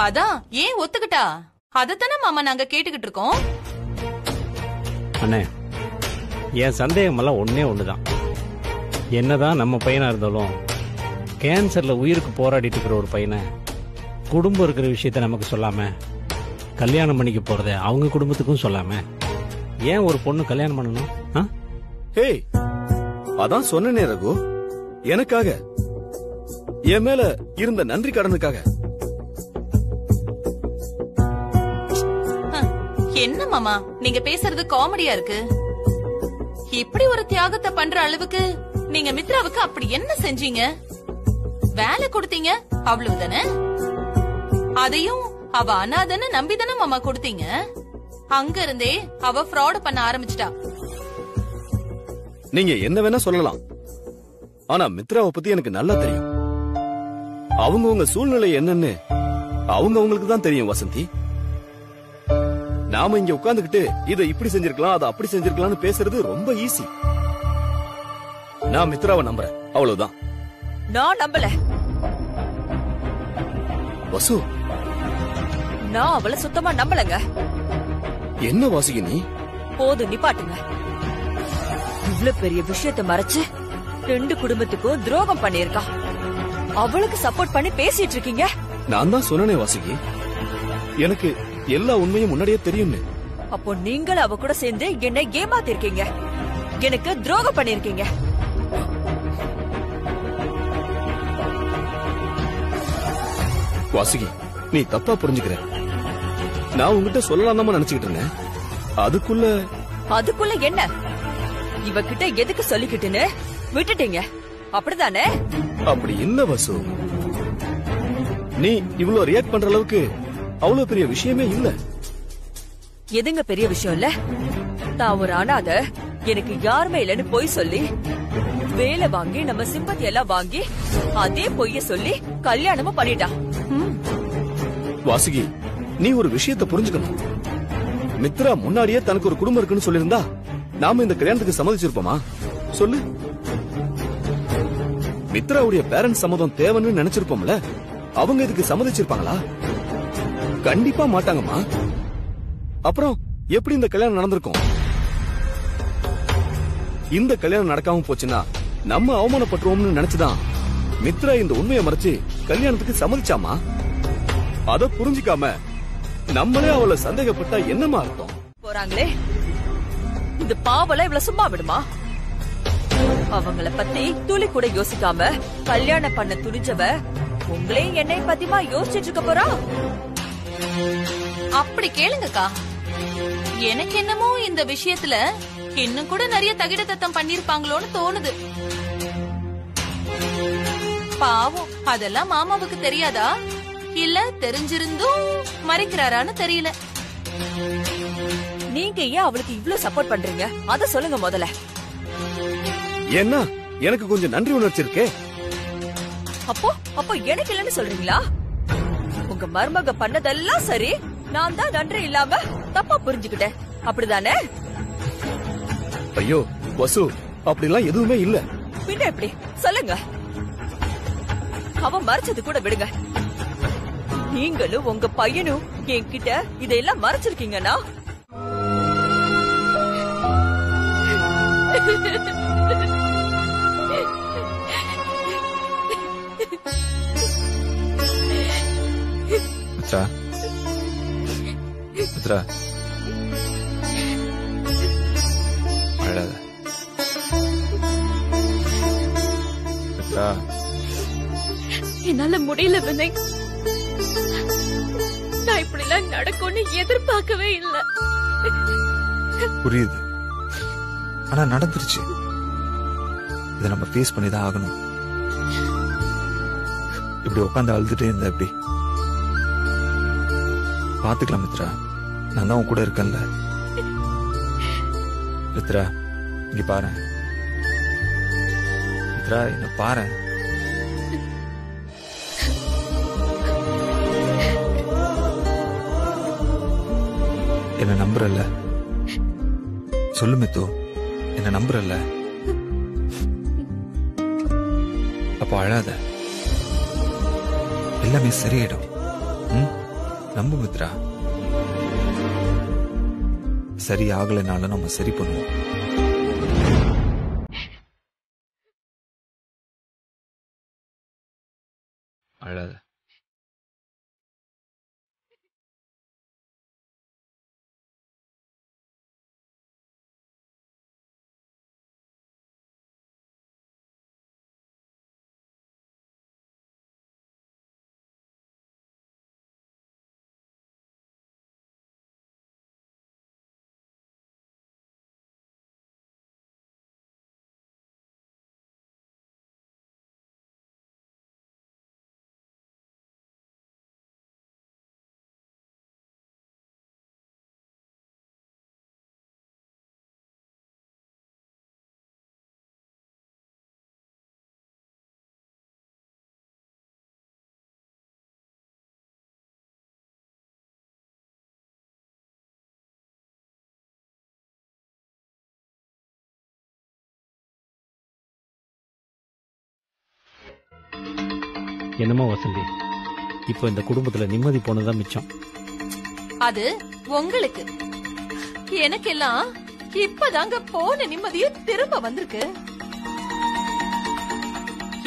அதான் ஏன் ஒத்துக்கிட்டா? அதத்தானே மாமா நாங்க கேட்டுக்கிட்டு இருக்கோம். அண்ணே, என் சந்தேகம் எல்லாம் ஒன்னே ஒண்ணுதான். என்னதான் நம்ம பையனா இருந்தாலும் கேன்சர்ல உயிருக்கு போராடிட்டு இருக்கிற ஒரு பையனை குடும்பம் இருக்கிற விஷயத்த நமக்கு சொல்லாம கல்யாணம் பண்ணிக்க போறத அவங்க குடும்பத்துக்கும் சொல்லாம ஏன் ஒரு பொண்ணு கல்யாணம் பண்ணணும்? ஹே, அதான் சொன்னனே ரகு, எனக்காக, என் மேல இருந்த நன்றி கடனுக்காக. என்ன மாமா நீங்க பேசுறது காமெடியா இருக்கு. இப்படி ஒரு தியாகத்தை பண்ற அளவுக்கு நீங்க மித்ராவுக்கு அப்படி என்ன செஞ்சீங்க? வேலை கொடுத்தீங்க அவ்வளவுதானே? அதையும் அவ அனாதன்னு நம்பிதானே மாமா கொடுத்தீங்க. அங்க இருந்தே அவ ஃப்ராட் பண்ண ஆரம்பிச்சிட்டா. நீங்க என்ன வேணா சொல்லலாம், ஆனா மித்ராவை பத்தி எனக்கு நல்லா தெரியும். அவங்க சூழ்நிலை என்னன்னு அவங்களுக்கு தான் தெரியும் வசந்தி. நாம இங்க உட்கார்ந்துகிட்டு இதை இப்படி செஞ்சிருக்கலாம் அதை அப்படி செஞ்சிருக்கலாம்னு பேசுறது ரொம்ப ஈஸி. நான் மித்ராவை நம்புறேன், அவ்வளவுதான். நான் நம்பல வசு, நான் அவளை சுத்தமா நம்பலங்க. என்ன வாசிக நீ? போதும் நிப்பாட்டுங்க. இவ்வளவு பெரிய விஷயத்தை மறைச்சு 2 குடும்பத்துக்கும் துரோகம் பண்ணிருக்கா. அவளுக்கு சப்போர்ட் பண்ணி பேசிட்டு இருக்கீங்க. நான் தான் சொன்னனே வாசிகி, எனக்கு எல்லா உண்மையும் முன்னாடியே தெரியும்னு. அப்போ நீங்கள் அவ கூட சேர்ந்து என்னை ஏமாத்திருக்கீங்க, எனக்கு துரோகம் பண்ணிருக்கீங்க. வாசுகி, நீ தப்பா புரிஞ்சுக்கிற. நான் உங்ககிட்ட சொல்லலாம் தான் நினைச்சுக்கிட்டு இருந்தேன். அதுக்குள்ள என்ன? இவகிட்ட எதுக்கு சொல்லிக்கிட்டுன்னு விட்டுட்டீங்க, அப்படிதானே? அப்படி இல்ல வசு, நீ இவ்வளவு ரியாக்ட் பண்ற அளவுக்கு அவ்வளவு பெரிய விஷயமே இல்ல. எதுங்க பெரிய விஷயம் இல்ல? தான் ஒரு அனாத, எனக்கு யாருமே இல்லன்னு பொய் சொல்லி வேலை வாங்கி நம்ம சிம்பத்தி எல்லாம் வாங்கி அதே பொய்ய சொல்லி கல்யாணமும் பண்ணிட்டா. வாசுகி, நீ ஒரு விஷயத்தை புரிஞ்சுக்கணும். மித்ரா முன்னாடியே தனக்கு ஒரு குடும்பம் இருக்குன்னு சொல்லிருந்தா நாம இந்த கல்யாணத்துக்கு சம்மதிச்சிருப்போமா? சொல்லு. மித்ராவுடைய பேரண்ட்ஸ் சம்மதம் தேவைன்னு நினைச்சிருப்போம்ல, அவங்க இதுக்கு சம்மதிச்சிருப்பாங்களா? கண்டிப்பா மாட்டாங்கம்மா. அப்புறம் எப்படி இந்த கல்யாணம் நடந்திருக்கும்? இந்த கல்யாணம் நடக்காம போச்சுன்னா நம்ம அவமானப்பட்டுருவோம்னு நினைச்சுதான் மித்ரா இந்த உண்மையை மறைச்சு கல்யாணத்துக்கு சம்மதிச்சாமா. அத புரிஞ்சுக்காம நம்மளே அவளை சந்தேகப்பட்டா என்னமா அர்த்தம்? போறாங்களே, இந்த பாவல இவ்வளவு சும்மா விடுமா? அவங்கள பத்தி துளி கூட யோசிக்காம கல்யாணம் பண்ண துணிஞ்சவ உங்களே என்னை பத்திமா யோசிச்சுட்டு இருக்க போறா? அப்படி கேளுங்கக்கா. எனக்கு என்னமோ இந்த விஷயத்துல இன்னும் கூட நிறைய தகிட தத்தம் பண்ணிருப்பாங்களோன்னு தோணுது. பாவம், அதெல்லாம் மாமாவுக்கு தெரியாதா? இல்ல தெரிஞ்சிருந்தும் மறைக்கிறாரான்னு தெரியல. நீங்க ஏன் அவளுக்கு இவ்ளோ சப்போர்ட் பண்றீங்க அத சொல்லுங்க முதல்ல. என்ன, எனக்கு கொஞ்சம் நன்றி உணர்ச்சி இருக்கே. அப்போ எனக்கு இல்லன்னு சொல்றீங்களா? உங்க மருமக பண்ணதெல்லாம் சரி, நான் தான் நன்றி இல்லாம தப்பா புரிஞ்சுக்கிட்டேன், அப்படிதானே? ஐயோ வசு, அப்படிலாம் எதுவுமே இல்ல. பின்ன எப்படி சொல்லுங்க? அவ மறைச்சது கூட விடுங்க, நீங்களும் உங்க பையனும் என்கிட்ட இதெல்லாம் மறைச்சிருக்கீங்கன்னா என்னால முடியல வினய். நான் இப்படி எல்லாம் நடக்கும்னு எதிர்பார்க்கவே இல்ல. புரியுது, ஆனா நடந்துருச்சு. இதை நம்ம ஃபேஸ் பண்ணிதான் ஆகணும். இப்படி உட்காந்து அழுதுட்டே இருந்த எப்படி? பாத்துக்கலாம் மித்ரா, நான் தான் உன் கூட இருக்கேன்ல. மித்ரா இங்க பாரு. மித்ரா என்ன பாரு. என்ன நம்புறல்ல? சொல்லு மித்து, என்ன நம்புறல்ல? அப்போ அழாத, எல்லாமே சரியாயிடும். நம்பு மித்ரா. சரி ஆகலைனாலும் நம்ம சரி பண்ணுவோம். அழாத. என்னமோ வசந்தி, இப்போ இந்த குடும்பத்துல நிம்மதி போனதான் மிச்சம். அது உங்களுக்கு. எனக்கெல்லாம் இப்பதாங்க போன நிம்மதியும் திரும்ப வந்திருக்கு.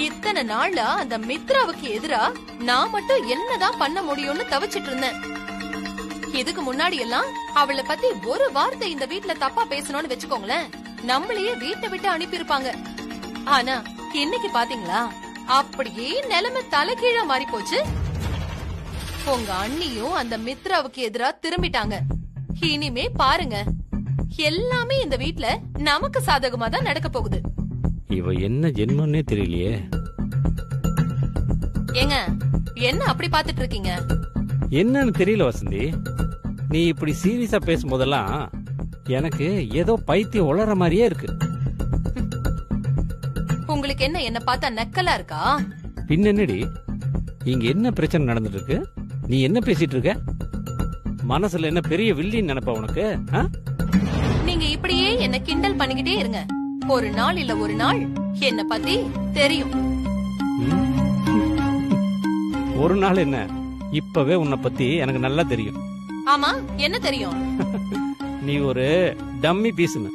இத்தனை நாளா அந்த மித்ராவுக்கு எதிரா நான் மட்டும் என்னதான் பண்ண முடியும்னு தவிச்சிட்டு இருந்தேன். இதுக்கு முன்னாடி எல்லாம் அவளை பத்தி ஒரு வார்த்தை இந்த வீட்டுல தப்பா பேசணும்னு வச்சுக்கோங்களேன், நம்மளையே வீட்டை விட்டு அனுப்பியிருப்பாங்க. ஆனா இன்னைக்கு பாத்தீங்களா, அப்படியே நிலைமை தலைகீழா மாறி போச்சு. உங்க அண்ணியும் அந்த மித்ராவுக்கு எதிரா திரும்பிட்டாங்க. இனிமே பாருங்க, எல்லாமே இந்த வீட்ல நமக்கு சாதகமா தான் நடக்க போகுது. இவ என்ன ஜென்மன்னே தெரியலையே. ஏங்க, என்ன அப்படி பாத்துட்டு இருக்கீங்க? என்னன்னு தெரியல வசந்தி. நீ இப்படி சீரியஸா பேசும்போதெல்லாம் எனக்கு ஏதோ பைத்தியம் உளற மாதிரியே இருக்கு. உங்களுக்கு என்ன பார்த்தா நக்கலா இருக்கா? பின்னடி இங்க என்ன பிரச்சனை நடந்துட்டு இருக்கு? நீ என்ன பேசிட்டு இருக்க? மனசுல என்ன பெரிய வில்லின்னு நினைப்பா உனக்கு? நீங்க இப்படியே என்ன கிண்டல் பண்ணிக்கிட்டே இருங்க. ஒரு நாள் இல்ல ஒரு நாள் என்ன பத்தி தெரியும். ஒரு நாள் என்ன, இப்பவே உன்னை பத்தி எனக்கு நல்லா தெரியும். ஆமா, என்ன தெரியும்? நீ ஒரு டம்மி பீஸ்னு.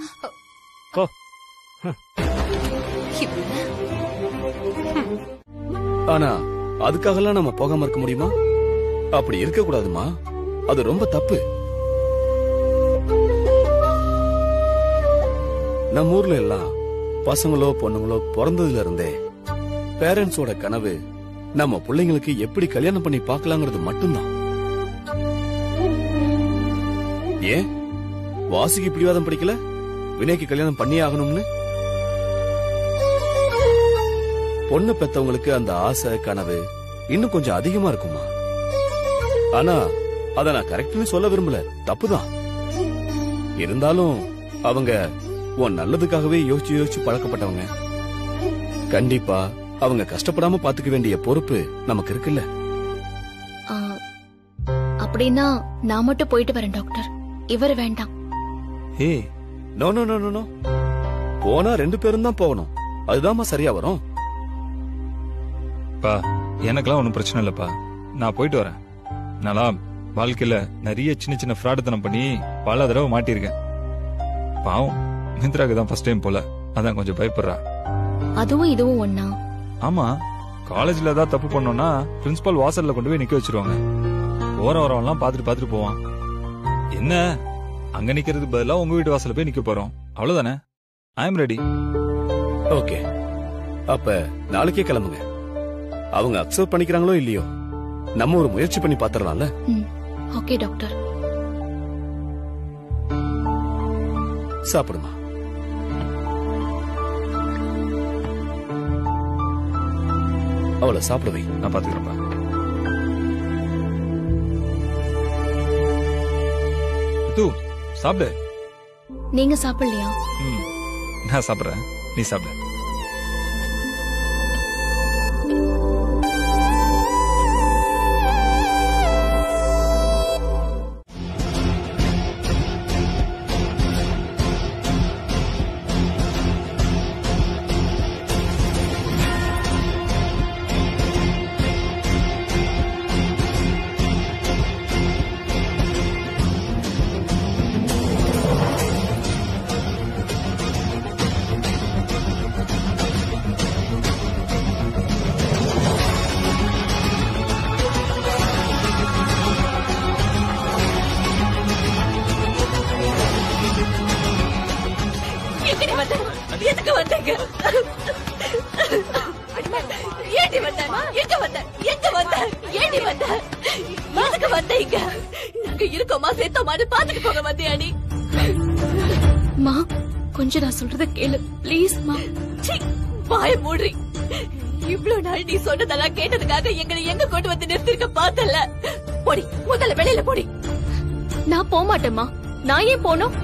போ. ஆனா அதுக்காகலாம் நம்ம போகாம இருக்க முடியுமா? அப்படி இருக்க கூடாதுமா, அது ரொம்ப தப்பு. நம்ம ஊர்ல எல்லாம் பசங்களோ பொண்ணுங்களோ பிறந்ததுல இருந்தே பேரண்ட்ஸோட கனவு நம்ம பிள்ளைங்களுக்கு எப்படி கல்யாணம் பண்ணி பார்க்கலாங்கிறது மட்டும்தான். ஏன் வாசிக்கு பிடிவாதம் படிக்கல, வினய்க்கு கல்யாணம் பண்ணியே ஆகணும்னு? பொண்ணு பெத்தவங்களுக்கு அந்த ஆசை கனவு இன்னும் கொஞ்சம் அதிகமா இருக்குமா? ஆனா அத நான் கரெக்ட்னு சொல்ல விரும்பல, தப்புதான். இருந்தாலும் அவங்க உன் நல்லதுக்காகவே யோசிச்சு யோசிச்சு பழக்கப்பட்டவங்க. கண்டிப்பா அவங்க கஷ்டப்படாம பாத்துக்க வேண்டிய பொறுப்பு நமக்கு இருக்குல்ல. அப்படின்னா நான் மட்டும் போயிட்டு வரேன் டாக்டர், இவர் வேண்டாம். ஏய், நோ நோ நோ நோ, போனா 2 பேரும் தான் போகணும், அதுதான்மா சரியா வரும். பா, எனக்கெல்லாம் ஒன்னும் பிரச்சனை இல்லப்பா, நான் போயிட்டு வரேன். நல்லா வாழ்க்கையில நிறைய சின்ன சின்ன ஃப்ராடுத்தனம் பண்ணி பல தடவை மாட்டிருக்கேன். பாவம் மித்ராக்கு தான் ஃபர்ஸ்ட் டைம் போல, அதான் கொஞ்சம் பயப்படுறா. அதுவும் இதுவும் ஒண்ணா? ஆமா, காலேஜ்ல ஏதாவது தப்பு பண்ணோம்னா பிரின்சிபால் வாசல்ல கொண்டு போய் நிக்க வச்சிருவாங்க. போற வரவெல்லாம் பாத்துட்டு போவான். என்ன அங்க நிக்கிறது பதிலா உங்க வீட்டு வாசல்ல போய் நிக்க போறோம், அவ்வளவுதானே. I am ready. ஓகே, அப்ப நாளைக்கே கிளம்புங்க. அவங்க அக்செப்ட் பண்ணிக்கிறாங்களோ இல்லையோ, நம்ம ஒரு முயற்சி பண்ணி பாத்துறலாம்ல. Okay doctor. சாப்பிடுமா. அவளை சாப்பிட வை, நான் பாத்துக்கிறேன்ப்பா. சாப்பிடு. நீங்க சாப்பிடலையா? நான் சாப்பிடுறேன், நீ சாப்பிடு. போலாமான்னு பாத்துட்டு போக வந்தியா நீ? மா கொஞ்சம் நான் சொல்றத கேளு ப்ளீஸ் மா. வாய மூடி. இவ்வளவு நாள் நீ சொன்னதெல்லாம் கேட்டதுக்காக எங்களை எங்க கொண்டு வந்து நிறுத்திருக்க பார்த்தல. போடி, முதல்ல வெளியில போடி. நான் போக மாட்டேம்மா. நான் ஏன் போனோம்?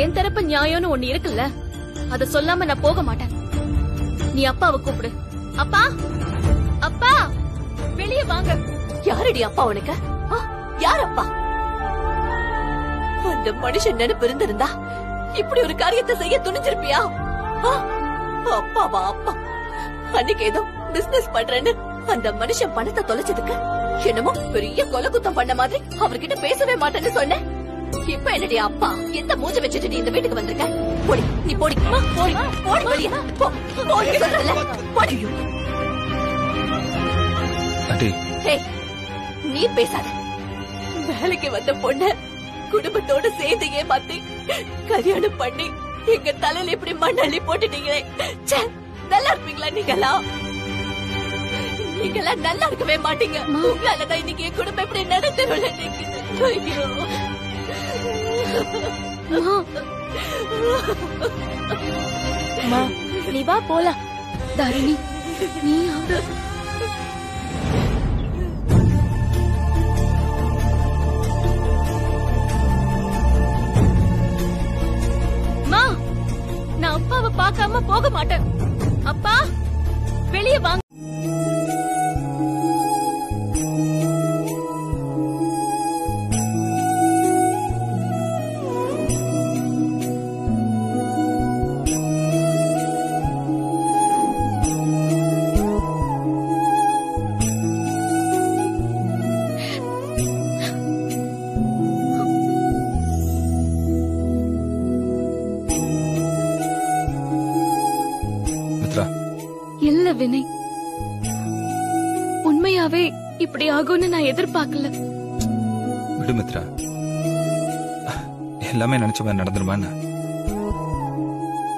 என் தரப்பு நியாயம்னு ஒண்ணு இருக்குல்ல, அத சொல்லாம நான் போக மாட்டேன். நீ அப்பாவை கூப்பிடு. அப்பா, அப்பா, வெளியே வாங்க. யாரடி அப்பா உனக்கு? யார் அப்பா? அந்த மனுஷன் நினைப்பு இருந்திருந்தா இப்படி ஒரு காரியத்தை செய்ய துணிஞ்சிருப்பியா? அப்பாவா அப்பா? அன்னைக்கு ஏதோ பிசினஸ் பண்றேன்னு அந்த மனுஷன் பணத்தை தொலைச்சதுக்கு என்னமோ பெரிய கொலை குத்தம் பண்ண மாதிரி அவர்கிட்ட பேசவே மாட்டேன்னு சொன்னேன். இப்ப என்னடி அப்பா? எந்த மூஞ்ச வச்சுட்டு நீ இந்த வீட்டுக்கு வந்திருக்க? போடி, நீ போடி, போடி, போடி வெளியே. போடி சொல்றல, போடி. நீ பேசாத. வேலைக்கு வந்த பொண்ண குடும்பத்தோட சேர்ந்து ஏமாத்தி கல்யாணம் பண்ணி எங்க தலையில இப்படி மண்ணள்ளி போட்டுட்டீங்களே. நல்லா இருப்பீங்களா நீங்களா? நீங்களா நல்லா இருக்கவே மாட்டீங்க. உங்களாலதான் இன்னைக்கு என் குடும்பம் இப்படி நடத்தணும்ல. நீ வா போலாம். தாரிணி, நீ நான் அப்பாவை பார்க்காம போக மாட்டேன். அப்பா, வெளியே வாங்க. இல்ல வினய், உண்மையாவே இப்படி ஆகும்னு நான் எதிர்பார்க்கல. விடு மித்ரா, எல்லாமே நினைச்ச மாதிரி நடந்துருமா?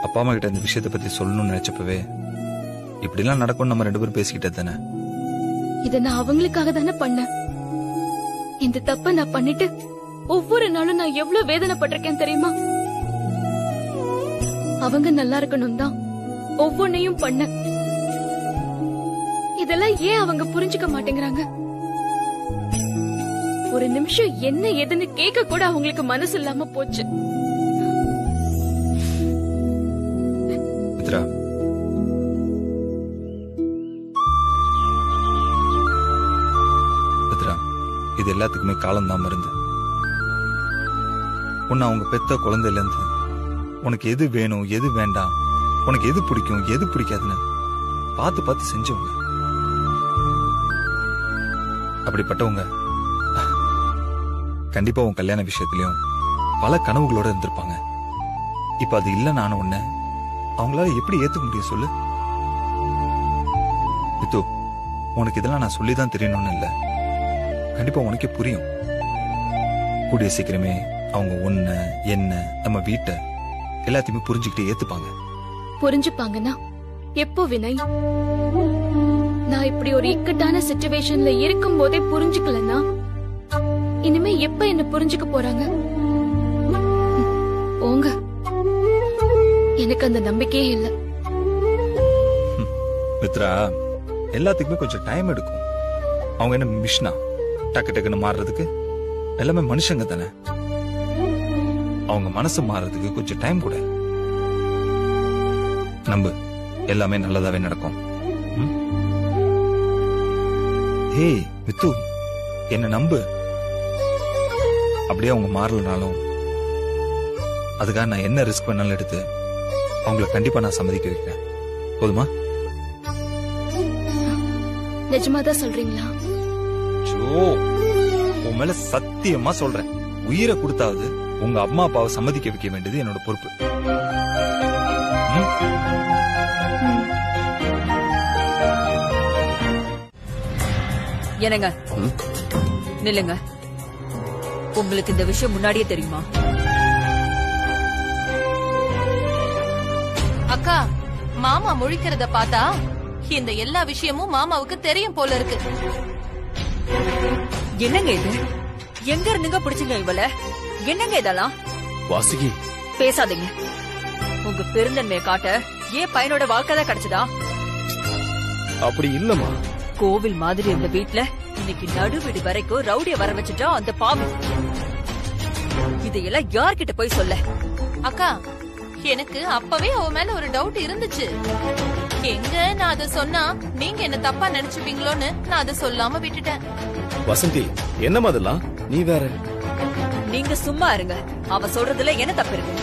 அப்பா அம்மா கிட்ட இந்த விஷயத்தை பத்தி சொல்லணும்னு நினைச்சப்பவே இப்படி எல்லாம் நடக்கும் நம்ம 2 பேரும் பேசிக்கிட்டே தானே. இத நான் அவங்களுக்காக தானே பண்ணேன். இந்த தப்ப நான் பண்ணிட்டு ஒவ்வொரு நாளும் நான் எவ்வளவு வேதனைப்பட்டிருக்கேன் தெரியுமா? அவங்க நல்லா இருக்கணும் தான் ஒவ்வொன்னையும் பண்ண. இதெல்லாம் ஏன் அவங்க புரிஞ்சுக்க மாட்டேங்கிறாங்க? ஒரு நிமிஷம் என்ன ஏதுன்னு கேட்க கூட அவங்களுக்கு மனசு இல்லாம போச்சு. மித்ரா, மித்ரா, இது எல்லாத்துக்குமே காலம்தான் மருந்து. உன்னை அவங்க பெத்த குழந்தையில இருந்து உனக்கு எது வேணும் எது வேண்டாம், உனக்கு எது பிடிக்கும் எது பிடிக்காதுன்னு பார்த்து பார்த்து செஞ்சவங்க. அப்படிப்பட்டவங்க கண்டிப்பா உன் கல்யாண விஷயத்திலயும் பல கனவுகளோட இருந்திருப்பாங்க. இப்ப அது இல்ல நானும் உன்ன அவங்களால எப்படி ஏத்துக்க முடியும் சொல்லு? மித்து, உனக்கு இதெல்லாம் நான் சொல்லிதான் தெரியணும்னு இல்ல, கண்டிப்பா உனக்கே புரியும். கூடிய சீக்கிரமே அவங்க ஒன்ன என்ன நம்ம வீட்டை எல்லாத்தையுமே புரிஞ்சுக்கிட்டு ஏத்துப்பாங்க. புரிஞ்சுப்பாங்கன்னா எப்போ வினய்? நான் இப்படி ஒரு இக்கட்டான சிச்சுவேஷன்ல இருக்கும் போதே புரிஞ்சுக்கலன்னா இனிமே எப்ப என்ன புரிஞ்சுக்க போறாங்க? போங்க, எனக்கு அந்த நம்பிக்கையே இல்ல. மித்ரா, எல்லாத்துக்குமே கொஞ்சம் டைம் எடுக்கும். அவங்க என்ன மிஷினா டக்கு டக்குன்னு மாறுறதுக்கு? எல்லாமே மனுஷங்க தானே. அவங்க மனசு மாறுறதுக்கு கொஞ்சம் டைம் கூட. நம்பு, எல்லாமே நல்லதாவே நடக்கும். ஏய் மித்து, என்ன நம்பு. அப்படியே அவங்க மாறலனாலும் அதுக்காக நான் என்ன ரிஸ்க் பண்ணாலும் எடுத்து அவங்களை கண்டிப்பா நான் சம்மதிக்க வைக்கிறேன். போதுமா? நிஜமாதான் சொல்றீங்களா? உன் மேல சத்தியமா சொல்றேன். உயிரை கொடுத்தாவது உங்க அம்மா அப்பாவை சம்மதிக்க வைக்க வேண்டியது என்னோட பொறுப்பு. என்னங்க, நில்லுங்க. உங்களுக்கு இந்த விஷயம் முன்னாடியே தெரியுமா? அக்கா, மாமா முழிக்கிறத பார்த்தா இந்த எல்லா விஷயமும் மாமாவுக்கு தெரியும் போல இருக்கு. என்னங்க இது? எங்க இருந்துங்க பிடிச்சுங்க இவள? என்னங்க இதெல்லாம்? வாசுகி, பேசாதீங்க. உங்க பெருந்தன்மையை காட்ட ஏன் பையனோட வாழ்க்கை தான் கிடைச்சதா? அப்படி இல்லம்மா. கோவில் மாதிரி இருந்த வீட்ல இன்னைக்கு நடுவீடு வரைக்கும் ரவுடிய வர வச்சுட்டா அந்த பாவி. இதையெல்லாம் யார்கிட்ட போய் சொல்ல? அக்கா, எனக்கு அப்பவே அவ மேல ஒரு டவுட் இருந்துச்சு. எங்க நான் அதை சொன்னா நீங்க என்ன தப்பா நினைச்சுப்பீங்களோன்னு நான் அதை சொல்லாம விட்டுட்டேன். வசந்தி, என்னமா அதெல்லாம்? நீ வேற. நீங்க சும்மா இருங்க. அவ சொல்றதுல என்ன தப்பு இருக்கு?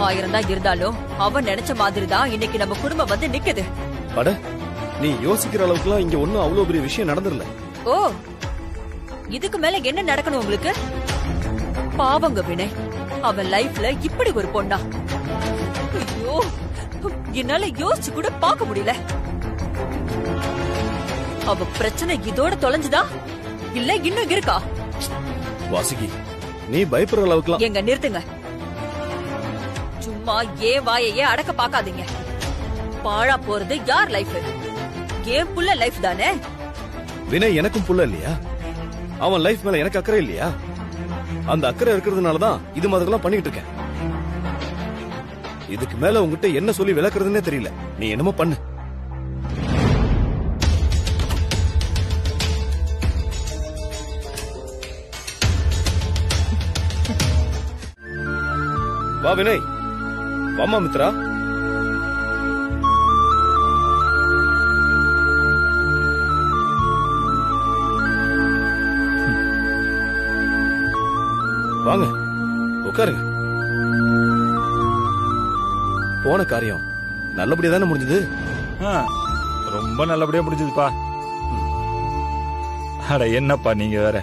1000 தான் இருந்தாலும் அவன் நினைச்ச மாதிரிதான் இன்னைக்கு நம்ம குடும்பம் வந்து நிக்குது. அட, நீ யோசிக்கிற அளவுக்குலாம் இங்க ஒண்ணும் அவ்வளவு பெரிய விஷயம் நடந்துடல. ஓ, இதுக்கு மேல என்ன நடக்கணும் உங்களுக்கு? பாவங்க வினய், அவன் லைஃப்ல இப்படி ஒரு பொண்ணா? ஐயோ, என்னால யோசிச்சு கூட பார்க்க முடியல. அவ பிரச்சனை இதோட தொலைஞ்சுதா இல்ல இன்னும் இருக்கா? வாசுகி, நீ பயப்படுற அளவுக்குலாம். எங்க நிறுத்துங்க. சும்மா ஏன் வாயையே அடக்க பாக்காதீங்க. பாழா போறது யார் லைஃப்? ஏன் புள்ள லைஃப் தானே. வினய் எனக்கும் புள்ள இல்லையா? அவன் லைஃப் மேல எனக்கு அக்கறை இல்லையா? அந்த அக்கறை இருக்கிறதுனாலதான் இது மாதிரிலாம் பண்ணிட்டு இருக்கேன். இதுக்கு மேல உங்ககிட்ட என்ன சொல்லி விளக்குறதுன்னே தெரியல. நீ என்னமோ பண்ணு. வா வினய், வாமா மித்ரா. வாங்க, உட்காருங்க. போன காரியம் நல்லபடியா தானே முடிஞ்சது? ரொம்ப நல்லபடியா முடிஞ்சதுப்பா. அட என்னப்பா நீங்க வேற.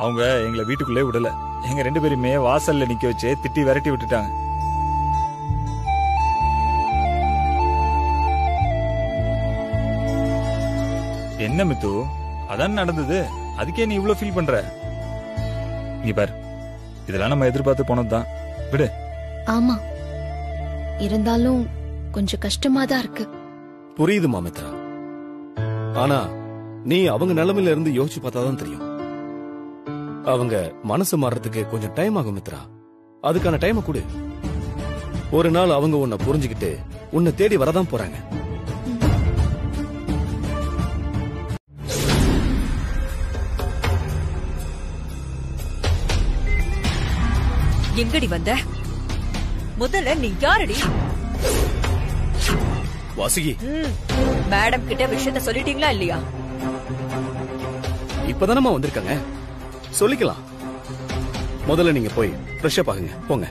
அவங்க எங்களை வீட்டுக்குள்ளே விடல. எங்க 2 பேருமே வாசல்ல நிக்க வச்சு திட்டி விரட்டி விட்டுட்டாங்க. என்ன மித்து, அதான் நடந்தது. அதுக்கே நீ இவ்வளவு ஃபீல் பண்ற? நீ பாரு, இதெல்லாம் நம்ம எதிர்பார்த்து போனதுதான். விடு. ஆமா, இருந்தாலும் கொஞ்சம் கஷ்டமா தான் இருக்கு. புரியுது மாமித்ரா. ஆனா நீ அவங்க நிலைமையில இருந்து யோசிச்சு பார்த்தாதான் தெரியும். அவங்க மனசு மாறதுக்கு கொஞ்சம் டைம் ஆகும் மித்ரா. அதுக்கான டைம் கொடு. ஒரு நாள் அவங்க உன்னை புரிஞ்சுக்கிட்டு உன்னை தேடி வரதான் போறாங்க. எங்கடி வந்த? முதல்ல நீ யாரடி? வாசுகி, மேடம் கிட்ட விஷயத்த சொல்லிட்டீங்களா இல்லையா? இப்பதானமா வந்திருக்காங்க, சொல்லிக்கலாம். முதல்ல நீங்க போய் ஃப்ரெஷ் அப் ஆகுங்க, போங்க.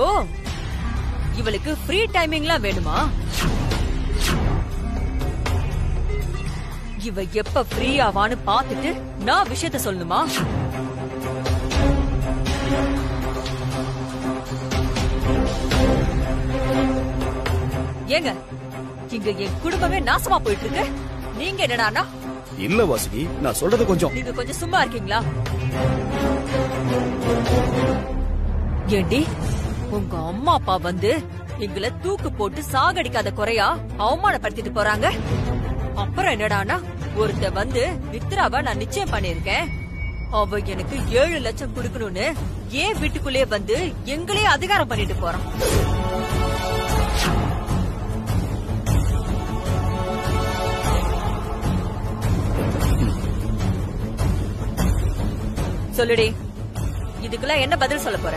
ஓ, இவளுக்கு ஃப்ரீ டைமிங்லாம் வேணுமா? இவ எப்ப ஃப்ரீ ஆவான்னு பாத்துட்டு நான் விஷயத்த சொல்லணுமா? ஏங்க, இங்க என் குடும்பமே நாசமா போயிட்டு இருக்கு. நீங்க என்னடானா? இல்ல வாசுகி, நான் சொல்றது கொஞ்சம். நீங்க கொஞ்சம் சும்மா இருக்கீங்களா? ஏண்டி, உங்க அம்மா அப்பா வந்து எங்களை தூக்கு போட்டு சாகடிக்காத குறையா அவமானப்படுத்திட்டு போறாங்க. அப்புறம் என்னடானா, ஒருத்த வந்து மித்ராவை நான் நிச்சயம் பண்ணிருக்கேன், அவ எனக்கு 7 லட்சம் கொடுக்கணும்னு ஏன் வீட்டுக்குள்ளே வந்து எங்களே அதிகாரம் பண்ணிட்டு போறான். சொல்லுடி, இதுக்கெல்லாம் என்ன பதில் சொல்ல போற?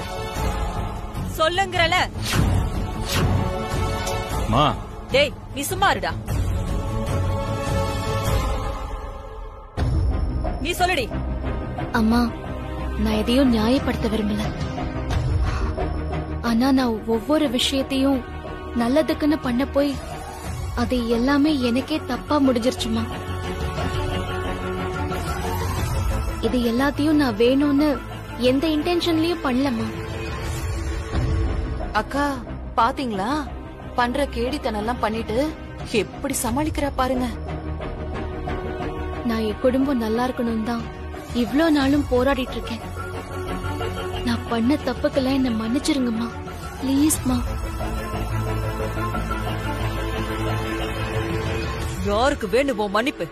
சொல்லுங்கறல. மா, டேய் நீ சும்மா இருடா. நீ சொல்லுடி. அம்மா, நான் எதையும் நியாயப்படுத்த விரும்பல. ஆனா நான் ஒவ்வொரு விஷயத்தையும் நல்லதுக்குன்னு பண்ண போய் அது எல்லாமே எனக்கே தப்பா முடிஞ்சிருச்சுமா. இது எல்லாத்தையும் நான் வேணும்னு எந்த இன்டென்ஷன்லயும் பண்ணலமா. அக்கா பாத்தீங்களா, பண்ற கேடித்தனெல்லாம் பண்ணிட்டு எப்படி சமாளிக்கிறா பாருங்க. நான் என் குடும்பம் நல்லா இருக்கணும் தான் இவ்ளோ நாளும் போராடிட்டு இருக்கேன். நான் பண்ண தப்புக்கெல்லாம் என்ன மன்னிச்சிருங்கம்மா, பிளீஸ்மா. யாருக்கு வேணுமோ மன்னிப்பு?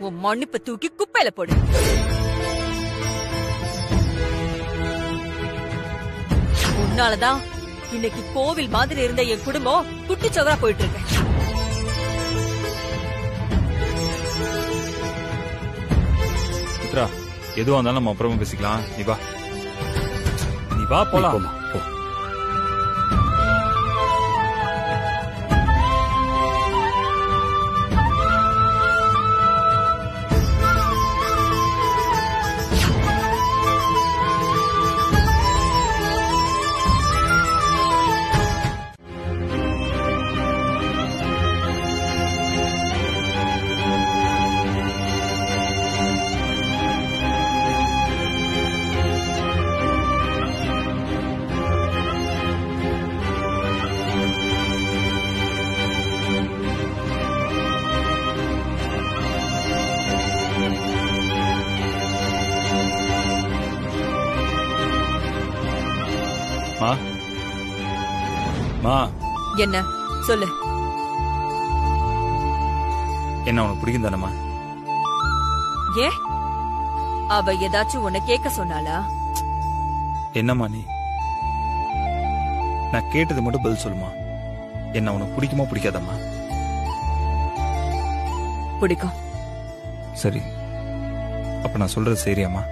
உன் மன்னிப்பை தூக்கி குப்பையில போடு. உன்னாலதான் இன்னைக்கு கோவில் மாதிரி இருந்த என் குடும்பம் குட்டிச்சவரா போயிட்டு இருக்கு. மித்ரா, எதுவா இருந்தாலும் நம்ம அப்புறமா பேசிக்கலாம். நீ வா போலாம். என்ன சொல்லு. என்ன உனக்கு பிடிக்கும் தானம்மா? ஏன் அவ ஏதாச்சும் உன்னை கேட்க சொன்னாளா? என்னம்மா நீ? நான் கேட்டது மட்டும் பதில் சொல்லுமா. என்ன உனக்கு பிடிக்குமா பிடிக்காதம்மா? பிடிக்கும். சரி, அப்ப நான் சொல்றது சரியாம்மா?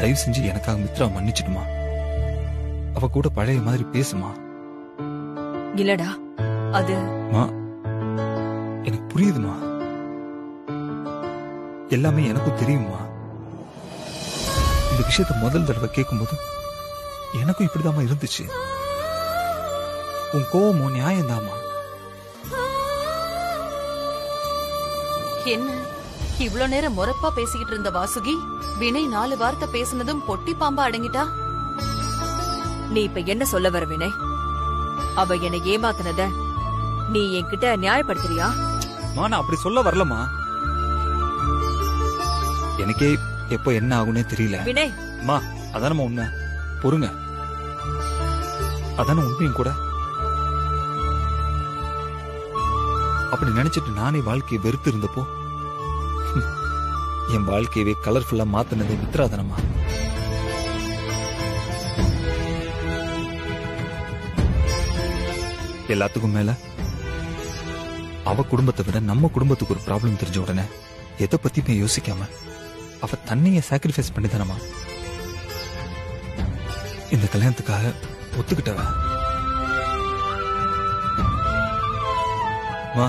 தயவு செஞ்சு எனக்காக மித்ரா மன்னிச்சிடுமா. அவ கூட பழைய மாதிரி பேசுமா. இல்லடா, அது எனக்கு புரியுதுமா. எல்லாமே எனக்கும் தெரியுமா. இந்த விஷயத்த முதல் தடவை கேட்கும்போது எனக்கும் இப்படிதாம்மா இருந்துச்சு. உன் கோவமும் நியாயம்தாம்மா. என்ன இவ்ளோ நேரம் முறப்பா பேசிக்கிட்டு இருந்த வாசுகி வினய் 4 வார்த்தை பேசுனதும் பொட்டி பாம்பா அடங்கிட்டா? நீ இப்ப என்ன சொல்ல வர வினய்? அவ என்னை ஏமாத்தினத நீ என்கிட்ட நியாயப்படுத்துறியா? நான் அப்படி சொல்ல வரலமா. எனக்கே எப்ப என்ன ஆகும்னே தெரியல. வினய், மா அதானமா உண்மை. பொறுங்க, அதான உண்மையும் கூட. அப்படி நினைச்சிட்டு நானே வாழ்க்கையை வெறுத்து இருந்தப்போ என் வாழ்க்கையவே கலர்ஃபுல்லா மாத்தினதே மித்ராதானமா. எல்லாத்துக்கும் மேல அவ குடும்பத்தை விட நம்ம குடும்பத்துக்கு ஒரு ப்ராப்ளம் தெரிஞ்ச உடனே எதை பத்தியுமே யோசிக்காம அவ தன்னைய சாக்ரிஃபைஸ் பண்ணிதானமா இந்த கல்யாணத்துக்காக ஒத்துக்கிட்டவ. மா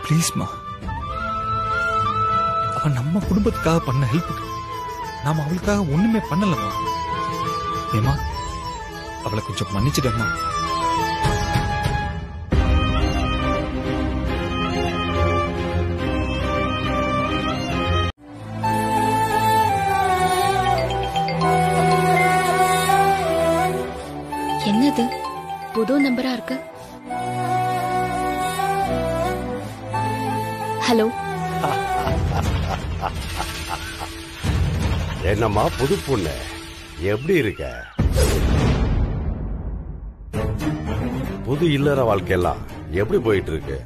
ப்ளீஸ்மா, அவ நம்ம குடும்பத்துக்காக பண்ண ஹெல்ப்புக்கு நாம அவளுக்காக ஒண்ணுமே பண்ணலமா. ஏமா அவளை கொஞ்சம் மன்னிச்சிடமா. என்னது புது நம்பரா இருக்கு? ஹலோ, என்னம்மா புது பொண்ணு, எப்படி இருக்க? புது இல்லற வாழ்க்கையெல்லாம் எப்படி போயிட்டு இருக்கு?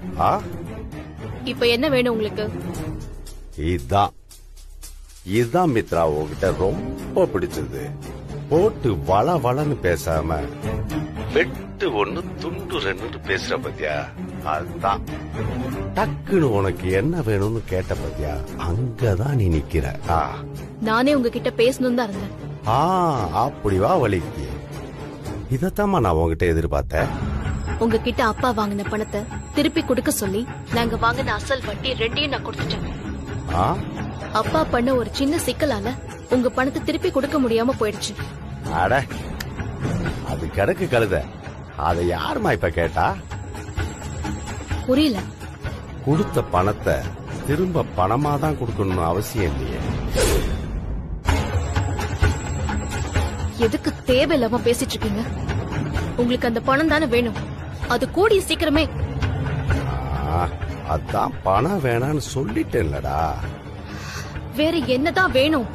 இப்ப என்ன வேணும் உங்களுக்கு? இதுதான் மித்ரா உங்ககிட்ட ரொம்ப பிடிச்சது. போட்டு வள வளன்னு பேசாம வெட்டு ஒண்ணு துண்டு 2 பேசுற பத்தியா? அதுதான் டக்குன்னு உனக்கு என்ன வேணும்னு கேட்ட பத்தியா? அங்கதான் நீ நிக்கிற. நானே உங்ககிட்ட பேசணும் தான் இருந்தேன். அப்படி வா வலிக்கு. இதத்தாமா நான் உங்ககிட்ட எதிர்பார்த்தேன். உங்ககிட்ட அப்பா வாங்கின பணத்தை திருப்பி கொடுக்க சொல்லி நாங்க வாங்கின அசல் வட்டி 2யும் நான் கொடுத்துட்டேன். அப்பா பண்ண ஒரு சின்ன சிக்கலால உங்க பணத்தை திருப்பி கொடுக்க முடியாம போயிடுச்சு. அட, அது கிடக்கு கழுத. அதை யாருமா இப்ப கேட்டா? புரியல. கொடுத்த பணத்தை திரும்ப பணமா தான் கொடுக்கணும்னு அவசியம் இல்லையே. எதுக்கு தேவையில்லாம பேசிட்டு இருக்கீங்க? உங்களுக்கு அந்த பணம் தானே வேணும். அது கூடிய சீக்கிரமே. அதான் பணம் வேணான்னு சொல்லிட்டேன்லடா. வேற என்னதான் வேணும்?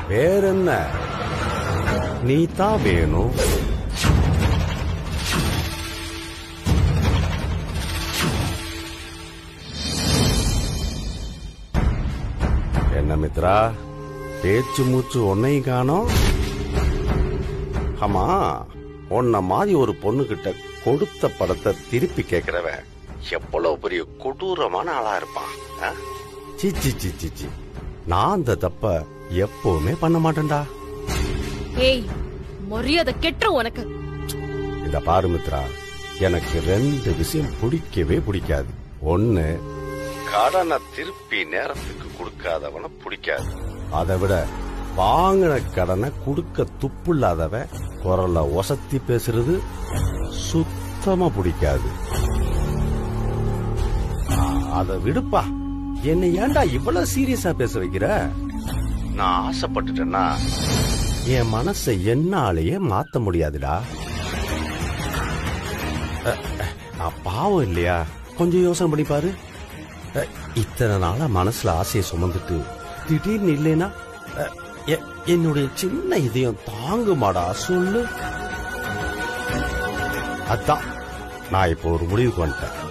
வேற என்ன, நீ தான் வேணும். என்ன மித்ரா, பேச்சு மூச்சு ஒன்னையும் காணோம். ஆமா, உன்ன மாதிரி ஒரு பொண்ணு கிட்ட கொடுத்த படத்தை திருப்பி கேக்குறவன் எவ்வளவு பெரிய கொடூரமான ஆளா இருப்பான். சிச்சி சிச்சி சி, நான் அந்த தப்ப எப்பவுமே பண்ண மாட்டேன்டா. ஏய், மரியாதை கெட்ட உனக்கு. இத பாரு மித்ரா, எனக்கு 2 விஷயம் பிடிக்கவே பிடிக்காது. ஒண்ணு, கடனை திருப்பி நேரத்துக்கு கொடுக்காதவன பிடிக்காது. அதை விட வாங்கின கடனை கொடுக்க துப்புள்ளாதவன் குரல ஒசத்தி பேசுறது சுத்தமா பிடிக்காது. அதை விடுப்பா, என்னை ஏன்டா இவ்வளவு சீரியஸா பேச வைக்கிற? நான் ஆசைப்பட்டுட்டேன்னா என் மனசை என்னாலேயே மாத்த முடியாதுடா. நான் பாவம் இல்லையா? கொஞ்சம் யோசனை பண்ணி பாரு. இத்தனை நாளா மனசுல ஆசையை சுமந்துட்டு திடீர்னு இல்லைன்னா என்னுடைய சின்ன இதயம் தாங்குமாடா சொல்லு. அதான் நான் இப்போ ஒரு முடிவுக்கு வந்துட்டேன்.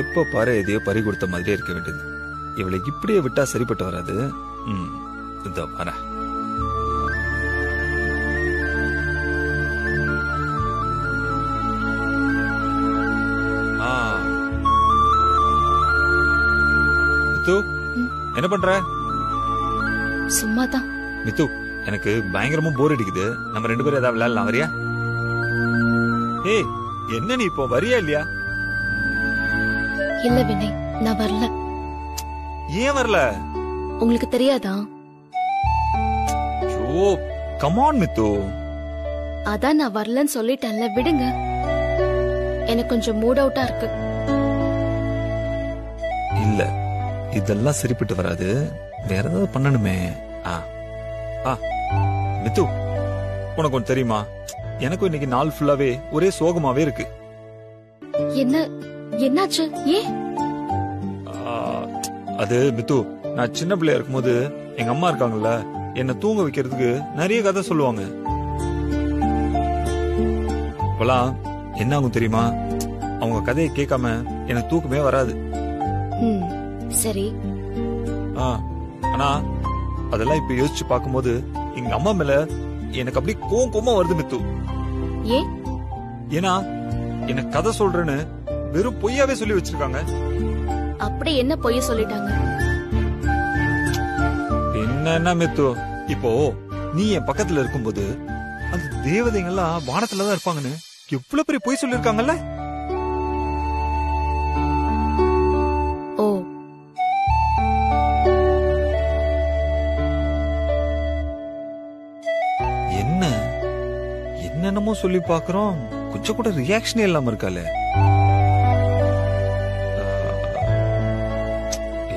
எப்ப பாரு எதையோ பறி கொடுத்த மாதிரியே இருக்க வேண்டியது. இவளை இப்படியே விட்டா சரிப்பட்டு வராது. இதோ வர. மித்து, என்ன பண்ற? சும்மாதான். மித்து, எனக்கு பயங்கரமா போர் அடிக்குது. நம்ம 2 பேரும் ஏதாவது விளையாடலாம், வரியா? ஏய், என்ன நீ இப்போ வரியா இல்லையா? இல்ல வினய், நான் வரல. ஏன் வரல? உங்களுக்கு தெரியாதா? ஓ, கம் ஆன் மித்து. அதான் நான் வரலன்னு சொல்லிட்டேன்ல, விடுங்க. எனக்கு கொஞ்சம் மூட் அவுட்டா இருக்கு. இல்ல, இதெல்லாம் சரிப்பட்டு வராது. வேற ஏதாவது பண்ணணுமே. மித்து, உனக்கு ஒண்ணு தெரியுமா? எனக்கும் இன்னைக்கு நாள் ஃபுல்லாவே ஒரே சோகமாவே இருக்கு. என்னாச்சு? ஏன்? அது மித்து, நான் சின்ன பிள்ளையா இருக்கும்போது எங்க அம்மா இருக்காங்கல்ல, என்ன தூங்க வைக்கிறதுக்கு நிறைய கதை சொல்லுவாங்க. இப்பெல்லாம் என்ன ஆகும் தெரியுமா? அவங்க கதையை கேட்காம எனக்கு தூக்கமே வராது. சரி. ஆனா அதெல்லாம் இப்ப யோசிச்சு பார்க்கும்போது எங்க அம்மா மேல எனக்கு அப்படியே கோவமா வருது மித்து. ஏன்னா எனக்கு கதை சொல்றேன்னு வெறும் பொய்யாவே சொல்லி வச்சிருக்காங்க. அப்படி என்ன பொய்ய சொல்லிட்டாங்க? என்ன மித்து, இப்போ நீ என் பக்கத்துல இருக்கும்போது அந்த தேவதைங்கெல்லாம் வானத்துலதான் இருப்பாங்கன்னு எவ்வளவு பெரிய பொய் சொல்லிருக்காங்கல்ல. ஓ, என்னென்னமோ சொல்லி பாக்குறோம், கொஞ்சம் கூட ரியாக்ஷனே இல்லாம இருக்காளே.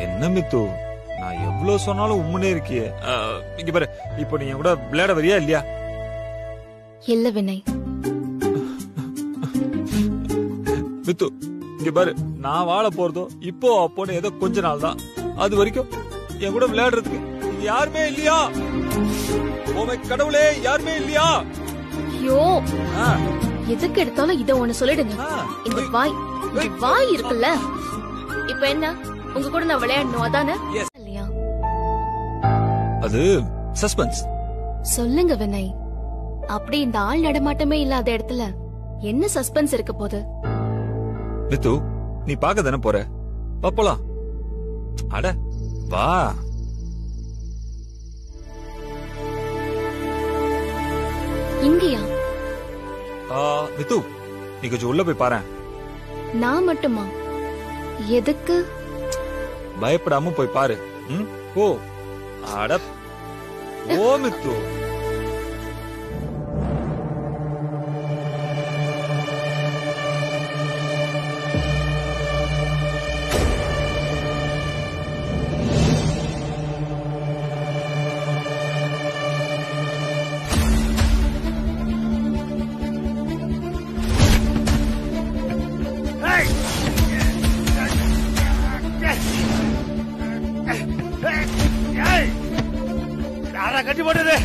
என்ன மித்து, நான் எவ்வளவு சொன்னாலும் உண்மையே இருக்கியே. இங்க பாரு, இப்போ நீ கூட விளையாட வரியா இல்லையா? இல்ல வினய். மித்து, இங்க பாரு, நான் வாழ போறதோ இப்போ அப்போன்னு ஏதோ கொஞ்ச நாள் தான். அது வரைக்கும் என் கூட விளையாடுறதுக்கு யாருமே இல்லையா? ஓ மை கடவுளே, யாருமே இல்லையா? ஐயோ, எதுக்கு எடுத்தாலும் இத ஒண்ணு சொல்லிடுங்க. இந்த வாய் இருக்குல்ல, இப்ப என்ன உங்க கூட நான் விளையாடணும் அதானே? இல்லையா? அது சஸ்பென்ஸ். சொல்லுங்க வினய், அப்படி இந்த ஆள் நடமாட்டமே இல்லாத இடத்துல என்ன சஸ்பென்ஸ் இருக்க போகுது? மித்து, நீ பாக்க தானே போற, போலாம். அட வா. இங்கயா? மித்து, நீ கொஞ்சம் உள்ள போய் பாரு. நான் மட்டுமா? எதுக்கு? பயப்படாம போய் பாரு. ஓ, அட ஓ மித்து. யாரா கட்டி போட்டது?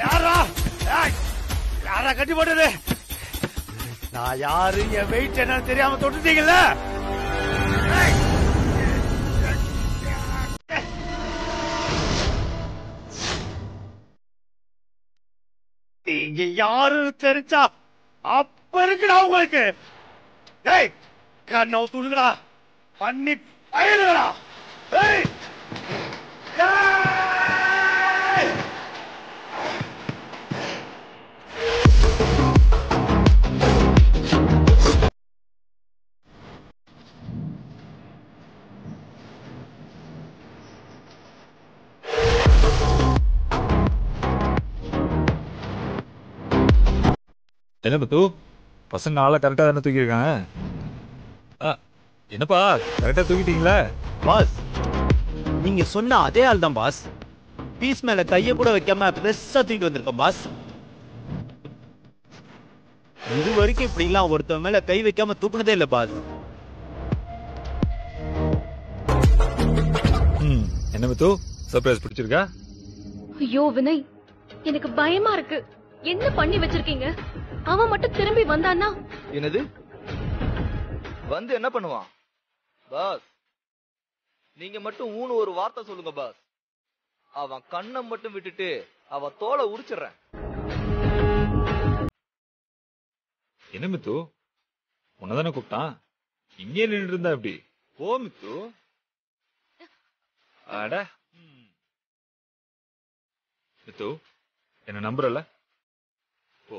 யாரா யாரா கட்டி போட்டது? நான் யாரு, என் வெயிட் என்னன்னு தெரியாம தொட்டுட்டீங்கல்ல? நீங்க யாருன்னு தெரிஞ்சா அப்ப இருக்குடா உங்களுக்கு. டேய் கண்ணோ துணுடா, பண்ணி பயிலுடா. டேய் என்ன பத்து பசங்க ஆளை கரெக்டா தானே தூக்கியிருக்காங்க? என்னப்பா கரெக்டா தூக்கிட்டீங்களா? பாஸ், நீங்க சொன்ன அதே ஆள் தான் பாஸ். பீஸ் மேல கைய கூட வைக்காம பெருசா தூக்கிட்டு வந்திருக்கோம் பாஸ். இது வரைக்கும் இப்படி எல்லாம் ஒருத்தன் மேல கை வைக்காம தூக்குனதே இல்ல பாஸ். என்ன பத்து சர்ப்ரைஸ் பிடிச்சிருக்கா? ஐயோ வினய், எனக்கு பயமா இருக்கு. என்ன பண்ணி வச்சிருக்கீங்க? அவன் மட்டும் திரும்பி வந்தான்னா? என்னது வந்து என்ன பண்ணுவான்? பாஸ் நீங்க மட்டும் ஊனு ஒரு வார்த்தை சொல்லுங்க பாஸ். அவன் கண்ணை மட்டும் விட்டுட்டு அவன் தோலை உரிச்சிடுறேன். என்ன மித்து உன்னதானே கூப்பிட்டான், இங்கே நின்று இருந்தா எப்படி? ஓ மித்து. அட மித்து என்ன நம்புறல? ஓ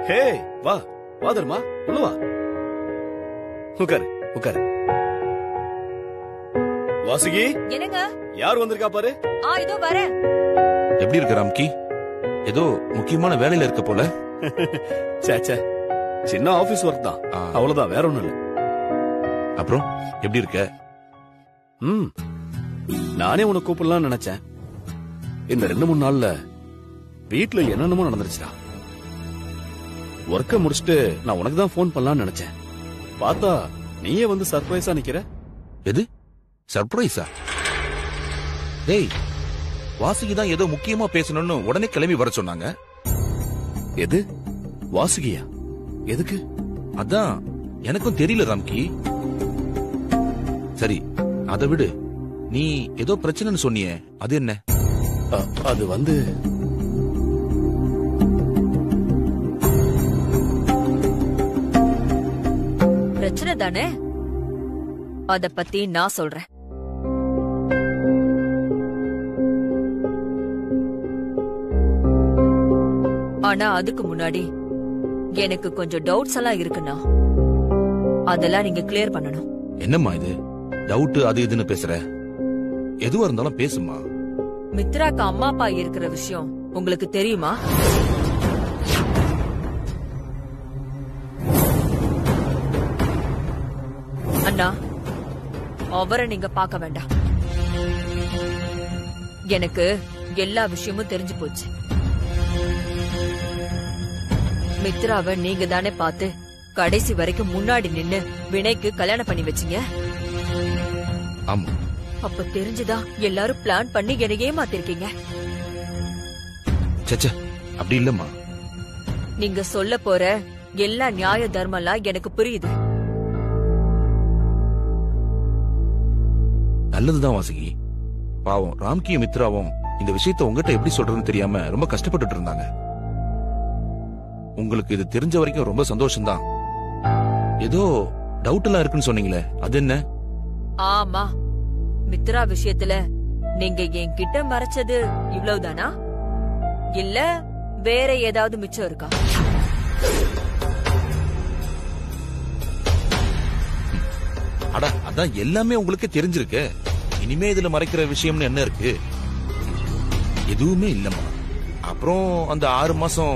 ஹே வா வா தர்மா, உள்ள வா. உட்காரு உட்காரு. வாசுகி, என்னங்க? யார் வந்திருக்கா பாரு. இதோ வரேன். எப்படி இருக்க ராம்கி? ஏதோ முக்கியமான வேலையில இருக்க போல. சேச்சே, சின்ன ஆபீஸ் ஒர்க் தான், அவ்வளவுதான், வேற ஒண்ணும் இல்ல. அப்புறம் எப்படி இருக்க? நானே உனக்கு கூப்பிடலாம் நினைச்சேன். இந்த 2-3 நாள்ல வீட்டுல என்னென்னமோ நடந்துருச்சுடா. ஒர்க்க முடிச்சுட்டு நான் உனக்கு தான் போன் பண்ணலாம்னு நினைச்சேன். பார்த்தா நீயே வந்து சர்ப்ரைஸா நிக்கிற. எது சர்ப்ரைஸா? டேய், வாசுகி தான் ஏதோ முக்கியமா பேசணும்னு உடனே கிளம்பி வர சொன்னாங்க. எது வாசுகியா? எதுக்கு? அதான் எனக்கும் தெரியல ராம்கி. சரி அதை விடு, நீ ஏதோ பிரச்சனைன்னு சொன்னியே, அது என்ன? அது வந்து பிரச்சனை தானே, அத பத்தி நான் சொல்றேன். ஆனா அதுக்கு முன்னாடி எனக்கு கொஞ்சம் டவுட்ஸ் எல்லாம் இருக்குண்ணா, அதெல்லாம் நீங்க கிளியர் பண்ணணும். என்னம்மா இது டவுட் அது இதுன்னு பேசுற? எதுவா இருந்தாலும் பேசுமா. மித்ராக்கு அம்மா அப்பா இருக்கிற விஷயம் உங்களுக்கு தெரியுமா? அண்ணா, அவரை நீங்க பார்க்க வேண்டாம். எனக்கு எல்லா விஷயமும் தெரிஞ்சு போச்சு. மித்ராவை நீங்க தானே பார்த்து கடைசி வரைக்கும் முன்னாடி நின்னு வினைக்கு கல்யாணம் பண்ணி வச்சீங்க. ஆமா. அப்ப தெரிஞ்சுதா எல்லாரும் பிளான் பண்ணி என்னை ஏமாத்திருக்கீங்க. சச்ச, அப்படி இல்லம்மா. நீங்க சொல்ல போற எல்லா நியாய தர்மம்லாம் எனக்கு புரியுது. நல்லதுதான் வாசுகி. பாவம் ராம்கியும் மித்ராவும் இந்த விஷயத்த உங்ககிட்ட எப்படி சொல்றதுன்னு தெரியாம ரொம்ப கஷ்டப்பட்டுட்டு இருந்தாங்க. உங்களுக்கு இது தெரிஞ்ச வரைக்கும் ரொம்ப சந்தோஷம்தான். ஏதோ டவுட் எல்லாம் இருக்குன்னு சொன்னீங்களே, அது என்ன? ஆமா, மித்ரா விஷயத்துல நீங்க என்கிட்ட மறைச்சது இவ்வளவுதானா, இல்ல வேற ஏதாவது மிச்சம் இருக்கா? அட, அதான் எல்லாமே உங்களுக்கு தெரிஞ்சிருக்கு. இனிமே இதுல மறைக்கிற விஷயம்னு என்ன இருக்கு? எதுவுமே இல்லம்மா. அப்புறம் அந்த 6 மாசம்